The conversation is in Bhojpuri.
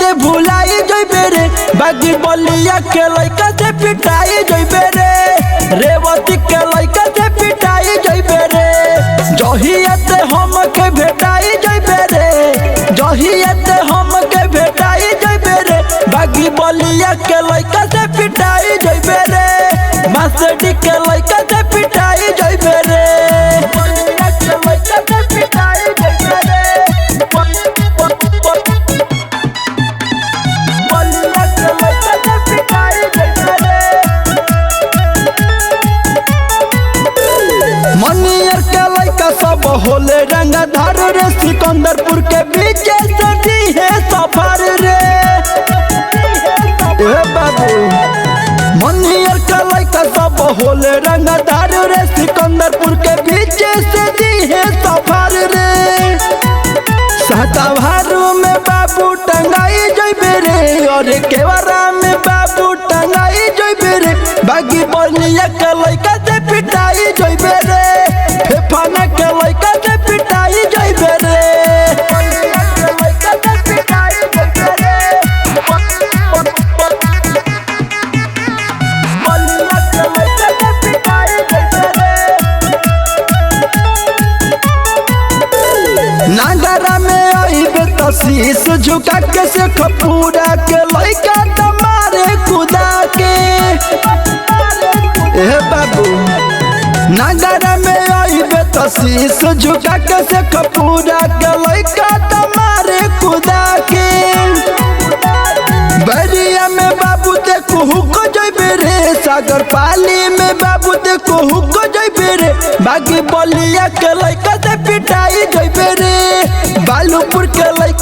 के भुलाई जइबे रे, बागी बलिया के लइका से पिटाई जइबे रे, रेवती के लइका से पिटाई जइबे रे, जहिया ते हम के भेटाई जइबे रे, जहिया ते हम के भेटाई जइबे रे, बागी बलिया के लइका से पिटाई जइबे रे, मास्टरडी के लइका से पिटाई जइबे रे, बलिया के लइका से पिटाई जइबे रे, बलिया के लइका से पिटाई जइबे रे। मनियर के लइका सब होले रंगधार रे, सिकंदरपुर के बीच से दी है सफर रे, ए बाबू मनियर के लइका सब होले रंगधार रे, सिकंदरपुर के बीच से दी है सफर रे, सहतावारू में बाबू टंगाई जइबे रे, और केवरा में बाबू टंगाई जइबे रे, बागी बलिया के लइका से पिटाई जइबे रे, फेफाना के लइका से पिटाई जइबे रे, बलिया के लइका से पिटाई जइबे रे, बलिया के लइका से पिटाई जइबे रे। नागरा में आइबे त शीश झुका के से खपूरा के लइका तमारे खुदा के, ए बाबू नागरा में आइबे त शीश झुका के से खपूरा के लइका तमारे खुदा के, बरिया में बाबू ते कुहुक जइबे रे, सागर पाली में बाबू ते कुहुक जइबे रे, बागी बलिया के लइका से पिटाई जइबे रे, बालूपुर के लइका